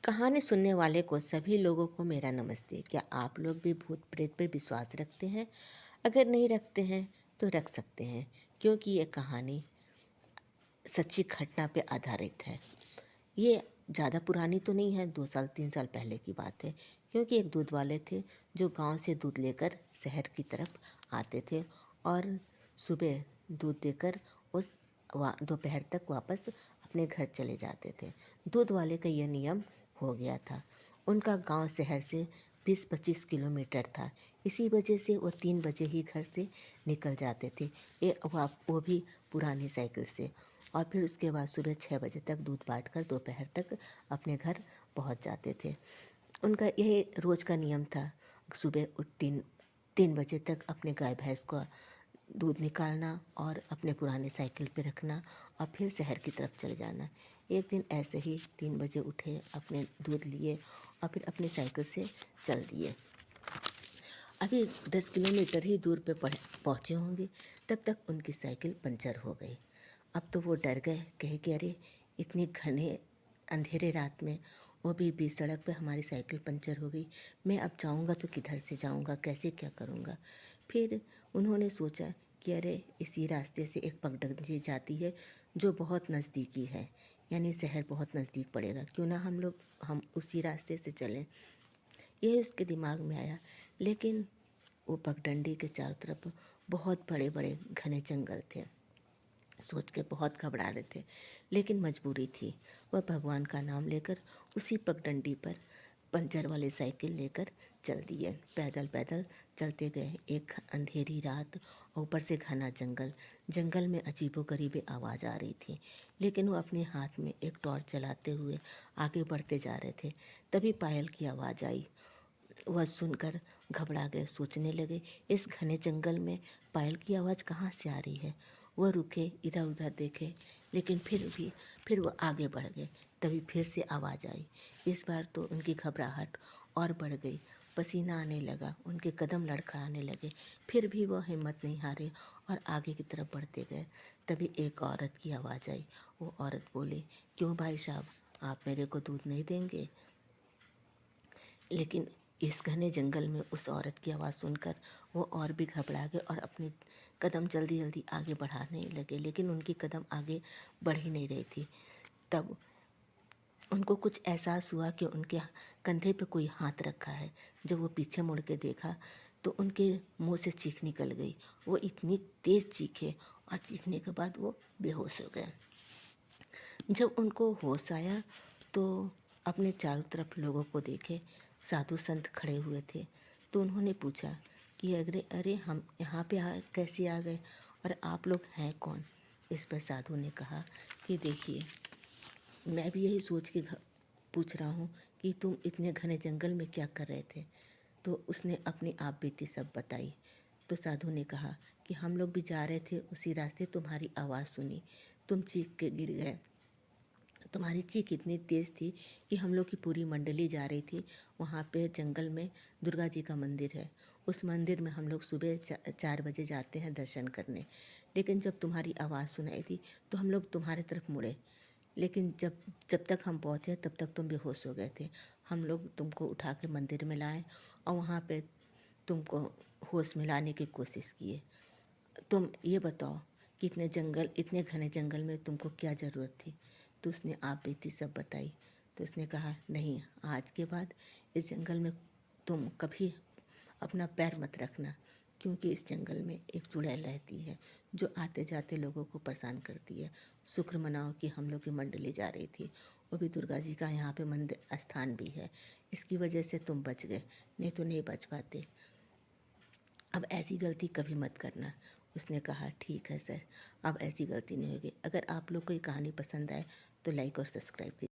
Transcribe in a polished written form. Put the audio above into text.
कहानी सुनने वाले को सभी लोगों को मेरा नमस्ते। क्या आप लोग भी भूत प्रेत पर विश्वास रखते हैं? अगर नहीं रखते हैं तो रख सकते हैं, क्योंकि ये कहानी सच्ची घटना पे आधारित है। ये ज़्यादा पुरानी तो नहीं है, 2 साल 3 साल पहले की बात है। क्योंकि एक दूध वाले थे जो गांव से दूध लेकर शहर की तरफ आते थे और सुबह दूध देकर उस दोपहर तक वापस अपने घर चले जाते थे। दूध वाले का यह नियम हो गया था। उनका गांव शहर से 20-25 किलोमीटर था। इसी वजह से वो 3 बजे ही घर से निकल जाते थे, वो भी पुरानी साइकिल से। और फिर उसके बाद सुबह 6 बजे तक दूध बांट कर दोपहर तक अपने घर पहुंच जाते थे। उनका यही रोज़ का नियम था। सुबह उठ 3 बजे तक अपने गाय भैंस को दूध निकालना और अपने पुराने साइकिल पे रखना और फिर शहर की तरफ चले जाना। एक दिन ऐसे ही 3 बजे उठे, अपने दूध लिए और फिर अपनी साइकिल से चल दिए। अभी 10 किलोमीटर ही दूर पे पहुँचे होंगे, तब तक उनकी साइकिल पंचर हो गई। अब तो वो डर गए, कहे कि अरे इतनी घने अंधेरे रात में, वो भी बीच सड़क पे हमारी साइकिल पंचर हो गई। मैं अब जाऊंगा तो किधर से जाऊंगा, कैसे क्या करूंगा। फिर उन्होंने सोचा कि अरे इसी रास्ते से एक पगडंडी जाती है जो बहुत नज़दीकी है, यानी शहर बहुत नज़दीक पड़ेगा, क्यों ना हम उसी रास्ते से चलें। यही उसके दिमाग में आया। लेकिन वो पगडंडी के चारों तरफ बहुत बड़े बड़े घने जंगल थे। सोच के बहुत घबरा रहे थे, लेकिन मजबूरी थी। वह भगवान का नाम लेकर उसी पगडंडी पर पंचर वाली साइकिल लेकर चल दिए। पैदल पैदल चलते गए। एक अंधेरी रात, ऊपर से घना जंगल। जंगल में अजीबोगरीबी आवाज़ आ रही थी, लेकिन वो अपने हाथ में एक टॉर्च चलाते हुए आगे बढ़ते जा रहे थे। तभी पायल की आवाज़ आई। वह सुनकर घबरा गए, सोचने लगे इस घने जंगल में पायल की आवाज़ कहाँ से आ रही है। वह रुके, इधर उधर देखे, लेकिन फिर वह आगे बढ़ गए। तभी फिर से आवाज़ आई। इस बार तो उनकी घबराहट और बढ़ गई, पसीना आने लगा, उनके कदम लड़खड़ाने लगे। फिर भी वह हिम्मत नहीं हारे और आगे की तरफ बढ़ते गए। तभी एक औरत की आवाज़ आई। वो औरत बोली, क्यों भाई साहब, आप मेरे को दूध नहीं देंगे? लेकिन इस घने जंगल में उस औरत की आवाज़ सुनकर वो और भी घबरा गए और अपनी कदम जल्दी जल्दी आगे बढ़ाने लगे, लेकिन उनकी कदम आगे बढ़ ही नहीं रही थी। तब उनको कुछ एहसास हुआ कि उनके कंधे पे कोई हाथ रखा है। जब वो पीछे मुड़ के देखा तो उनके मुंह से चीख निकल गई। वो इतनी तेज़ चीखे और चीखने के बाद वो बेहोश हो गए। जब उनको होश आया तो अपने चारों तरफ लोगों को देखे, साधु संत खड़े हुए थे। तो उन्होंने पूछा कि अरे अरे हम यहाँ पे कैसे आ गए और आप लोग हैं कौन? इस पर साधु ने कहा कि देखिए, मैं भी यही सोच के पूछ रहा हूँ कि तुम इतने घने जंगल में क्या कर रहे थे। तो उसने अपनी आप बीती सब बताई। तो साधु ने कहा कि हम लोग भी जा रहे थे, उसी रास्ते तुम्हारी आवाज़ सुनी, तुम चीख के गिर गए। तुम्हारी चीख इतनी तेज़ थी कि हम लोग की पूरी मंडली जा रही थी। वहाँ पे जंगल में दुर्गा जी का मंदिर है। उस मंदिर में हम लोग सुबह 4 बजे जाते हैं दर्शन करने। लेकिन जब तुम्हारी आवाज़ सुनाई दी तो हम लोग तुम्हारे तरफ मुड़े, लेकिन जब जब तक हम पहुँचे तब तक तुम बेहोश हो गए थे। हम लोग तुमको उठा के मंदिर में लाए और वहाँ पे तुमको होश में लाने की कोशिश किए। तुम ये बताओ कि इतने घने जंगल में तुमको क्या ज़रूरत थी? तो उसने आप बीती सब बताई। तो उसने कहा, नहीं, आज के बाद इस जंगल में तुम कभी अपना पैर मत रखना, क्योंकि इस जंगल में एक चुड़ैल रहती है जो आते जाते लोगों को परेशान करती है। शुक्र मनाओ कि हम लोग की मंडली जा रही थी, वो भी दुर्गा जी का यहाँ पे मंदिर स्थान भी है, इसकी वजह से तुम बच गए, नहीं तो नहीं बच पाते। अब ऐसी गलती कभी मत करना। उसने कहा, ठीक है सर, अब ऐसी गलती नहीं होगी। अगर आप लोग को ये कहानी पसंद आए तो लाइक और सब्सक्राइब कीजिए।